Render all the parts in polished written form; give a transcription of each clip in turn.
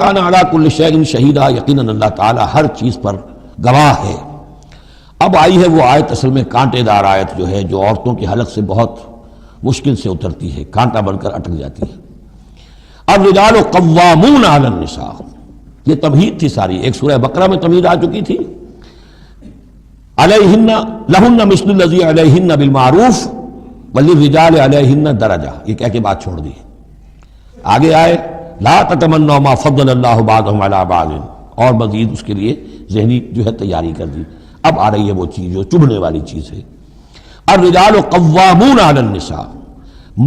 کان علی کل شیء شہیدا، یقیناً اللہ تعالیٰ ہر چیز پر گواہ ہے۔ اب آئی ہے وہ آیت، اصل میں کانٹے دار آیت جو ہے، جو عورتوں کی حلق سے بہت مشکل سے اترتی ہے، کانٹا بن کر اٹک جاتی ہے۔ الرجال قوامون علی النساء، یہ تمہید تھی ساری، ایک سورہ بقرہ میں تمہید آ چکی تھی، علیہن لہن مثل الذی علیہن بالمعروف وللرجال علیہن درجہ، یہ کہہ کے بات چھوڑ دی۔ آگے آئے لا تتمنوا ما فضل اللہ بعضهم علی بعض، اور مزید اس کے لیے ذہنی جو ہے تیاری کر دی۔ اب آ رہی ہے وہ چیز جو چبھنے والی چیز ہے۔ الرجال قوامون علی النساء،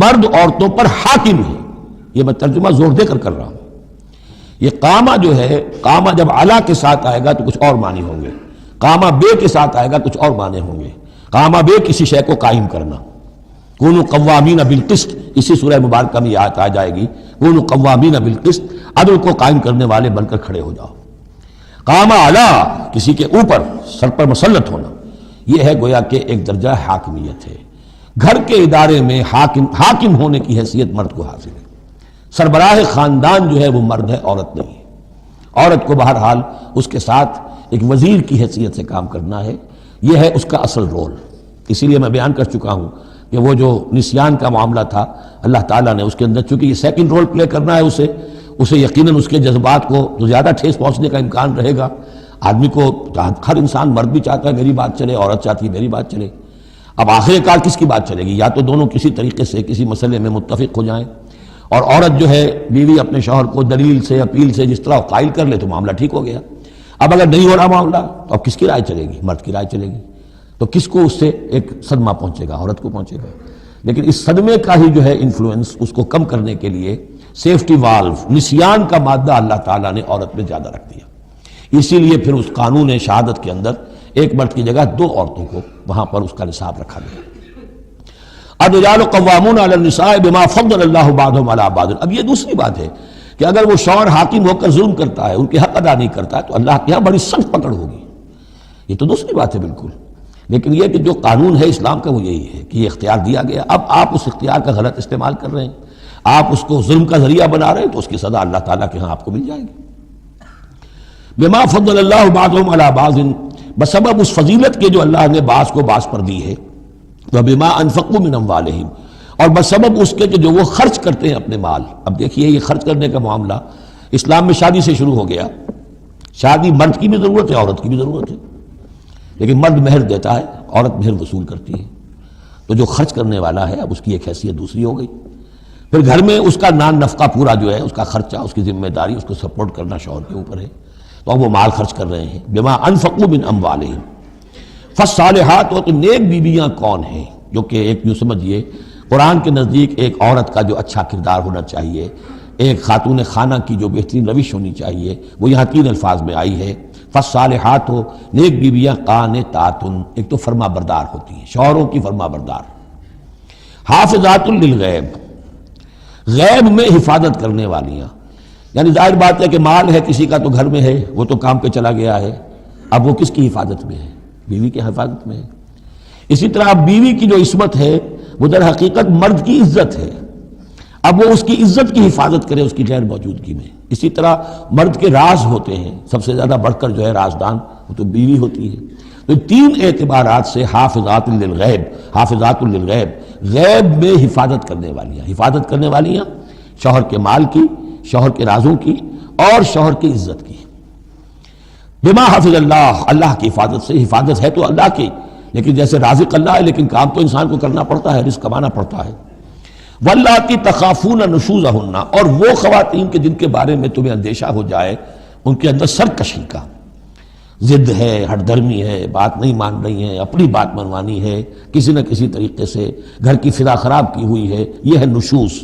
مرد عورتوں پر حاکم ہے۔ یہ میں ترجمہ زور دے کر رہا ہوں۔ یہ قامہ جو ہے، قامہ جب علا کے ساتھ آئے گا تو کچھ اور معنی ہوں گے، قامہ بے کے ساتھ آئے گا کچھ اور معنی ہوں گے۔ قامہ بے کسی شے کو قائم کرنا، کونوا قوامین بالقسط، اسی سورہ مبارکہ میں آیت آ جائے گی، کونوا قوامین بالقسط، عدل کو قائم کرنے والے بن کر کھڑے ہو جاؤ۔ قامہ علا، کسی کے اوپر، سر پر مسلط ہونا، یہ ہے گویا کہ ایک درجہ حاکمیت ہے۔ گھر کے ادارے میں حاکم ہونے کی حیثیت مرد کو حاصل ہے۔ سربراہ خاندان جو ہے وہ مرد ہے، عورت نہیں ہے۔ عورت کو بہرحال اس کے ساتھ ایک وزیر کی حیثیت سے کام کرنا ہے، یہ ہے اس کا اصل رول۔ اسی لیے میں بیان کر چکا ہوں کہ وہ جو نسیان کا معاملہ تھا، اللہ تعالیٰ نے اس کے اندر، چونکہ یہ سیکنڈ رول پلے کرنا ہے اسے یقیناً اس کے جذبات کو تو زیادہ ٹھیس پہنچنے کا امکان رہے گا۔ آدمی کو، ہر انسان، مرد بھی چاہتا ہے میری بات چلے، عورت چاہتی ہے میری بات چلے۔ اب آخر کار کس کی بات چلے گی؟ یا تو دونوں کسی طریقے سے کسی مسئلے میں متفق ہو جائیں، اور عورت جو ہے بیوی اپنے شوہر کو دلیل سے، اپیل سے جس طرح قائل کر لے تو معاملہ ٹھیک ہو گیا۔ اب اگر نہیں ہو رہا معاملہ تو اب کس کی رائے چلے گی؟ مرد کی رائے چلے گی۔ تو کس کو اس سے ایک صدمہ پہنچے گا؟ عورت کو پہنچے گا۔ لیکن اس صدمے کا ہی جو ہے انفلوئنس، اس کو کم کرنے کے لیے سیفٹی والو، نسیان کا مادہ اللہ تعالیٰ نے عورت میں زیادہ رکھ دیا۔ اسی لیے پھر اس قانون شہادت کے اندر ایک مرد کی جگہ 2 عورتوں کو وہاں پر اس کا نصاب رکھا گیا۔ الرجال قوامون علی النساء بما فضل اللہ بعضهم علی بعض۔ اب یہ دوسری بات ہے کہ اگر وہ شوہر حاکم ہو کر ظلم کرتا ہے، ان کے حق ادا نہیں کرتا ہے، تو اللہ کے یہاں بڑی سخت پکڑ ہوگی۔ یہ تو دوسری بات ہے بالکل۔ لیکن یہ کہ جو قانون ہے اسلام کا وہ یہی ہے کہ یہ اختیار دیا گیا، اب آپ اس اختیار کا غلط استعمال کر رہے ہیں، آپ اس کو ظلم کا ذریعہ بنا رہے ہیں، تو اس کی سزا اللہ تعالیٰ کے ہاں آپ کو مل جائے گی۔ بما فضل اللہ بعضهم علی بعض، بسبب اس فضیلت کے جو اللہ نے بعض کو بعض پر دی ہے، وبما انفقوا من اموالہم، اور بسبب اس کے کہ جو وہ خرچ کرتے ہیں اپنے مال۔ اب دیکھیے یہ خرچ کرنے کا معاملہ اسلام میں شادی سے شروع ہو گیا۔ شادی مرد کی بھی ضرورت ہے، عورت کی بھی ضرورت ہے، لیکن مرد مہر دیتا ہے، عورت مہر وصول کرتی ہے۔ تو جو خرچ کرنے والا ہے اب اس کی ایک حیثیت دوسری ہو گئی۔ پھر گھر میں اس کا نان نفقہ پورا جو ہے، اس کا خرچہ، اس کی ذمہ داری، اس کو سپورٹ کرنا شوہر کے اوپر ہے، تو اب وہ مال خرچ کر رہے ہیں۔ بما انفقوا من اموالہم، فالصالحات، تو نیک بیویاں کون ہیں؟ جو کہ ایک یوں سمجھیے قرآن کے نزدیک ایک عورت کا جو اچھا کردار ہونا چاہیے، ایک خاتون خانہ کی جو بہترین روش ہونی چاہیے، وہ یہاں 3 الفاظ میں آئی ہے۔ فالصالحات، ہو نیک بیویاں، قانتات، ایک تو فرما بردار ہوتی ہیں، شوہروں کی فرما بردار۔ حافظات للغیب، غیب میں حفاظت کرنے والیاں، یعنی ظاہر بات ہے کہ مال ہے کسی کا تو گھر میں ہے، وہ تو کام پہ چلا گیا ہے، اب وہ کس کی حفاظت میں ہے؟ بیوی کی حفاظت میں ہے۔ اسی طرح اب بیوی کی جو عصمت ہے وہ در حقیقت مرد کی عزت ہے، اب وہ اس کی عزت کی حفاظت کرے اس کی غیر موجودگی میں۔ اسی طرح مرد کے راز ہوتے ہیں، سب سے زیادہ بڑھ کر جو ہے رازدان وہ تو بیوی ہوتی ہے۔ تو 3 اعتبارات سے حافظات للغیب، حافظات للغیب، غیب میں حفاظت کرنے والیاں، حفاظت کرنے والیاں شوہر کے مال کی، شوہر کے رازوں کی، اور شوہر کی عزت کی۔ بما حافظ اللہ، اللہ کی حفاظت سے، حفاظت ہے تو اللہ کی، لیکن جیسے رازق اللہ ہے، لیکن کام تو انسان کو کرنا پڑتا ہے، رزق کمانا پڑتا ہے۔ واللاتی تخافون نشوزہن، اور وہ خواتین کے جن کے بارے میں تمہیں اندیشہ ہو جائے ان کے اندر سرکشی کا، ضد ہے، ہٹ درمی ہے، بات نہیں مان رہی ہیں، اپنی بات منوانی ہے، کسی نہ کسی طریقے سے گھر کی فضا خراب کی ہوئی ہے، یہ ہے نشوز۔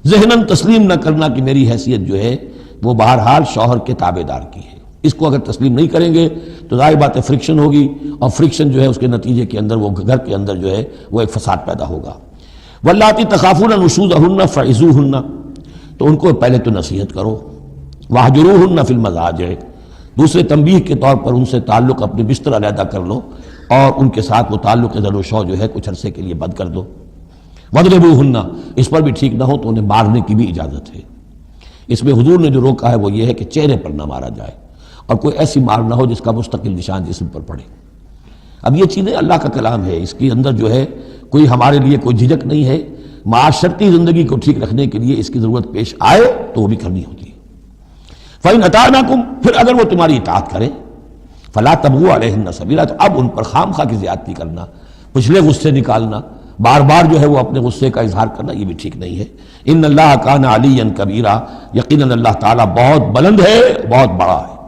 ذہناً تسلیم نہ کرنا کہ میری حیثیت جو ہے وہ بہرحال شوہر کے تابع دار کی ہے۔ اس کو اگر تسلیم نہیں کریں گے تو ظاہر بات ہے فرکشن ہوگی، اور فرکشن جو ہے اس کے نتیجے کے اندر وہ گھر کے اندر جو ہے وہ ایک فساد پیدا ہوگا۔ واللاتی تخافون نشوزہن فعظوہن، تو ان کو پہلے تو نصیحت کرو، واہجروہن فی المضاجع، دوسرے تنبیہ کے طور پر ان سے تعلق اپنے بستر علیحدہ کر لو، اور ان کے ساتھ وہ تعلق زد و شو جو ہے کچھ عرصے کے لیے بند کر دو۔ وَاضْرِبُوهُنَّ، اس پر بھی ٹھیک نہ ہو تو انہیں مارنے کی بھی اجازت ہے۔ اس میں حضور نے جو روکا ہے وہ یہ ہے کہ چہرے پر نہ مارا جائے اور کوئی ایسی مار نہ ہو جس کا مستقل نشان جسم پر پڑے۔ اب یہ چیزیں اللہ کا کلام ہے، اس کے اندر جو ہے کوئی ہمارے لیے کوئی جھجک نہیں ہے، معاشرتی زندگی کو ٹھیک رکھنے کے لیے اس کی ضرورت پیش آئے تو وہ بھی کرنی ہوتی ہے۔ فَإِنْ أَطَعْنَكُمْ، پھر اگر وہ تمہاری اطاعت کریں، فَلَا تَبْغُوا عَلَيْهِنَّ سَبِيلًا، تو اب ان پر خام خواہ کی زیادتی کرنا، پچھلے غصے نکالنا، بار بار جو ہے وہ اپنے غصے کا اظہار کرنا، یہ بھی ٹھیک نہیں ہے۔ ان اللہ کان علیٰ کبیرہ، یقیناً اللہ تعالیٰ بہت بلند ہے، بہت بڑا ہے۔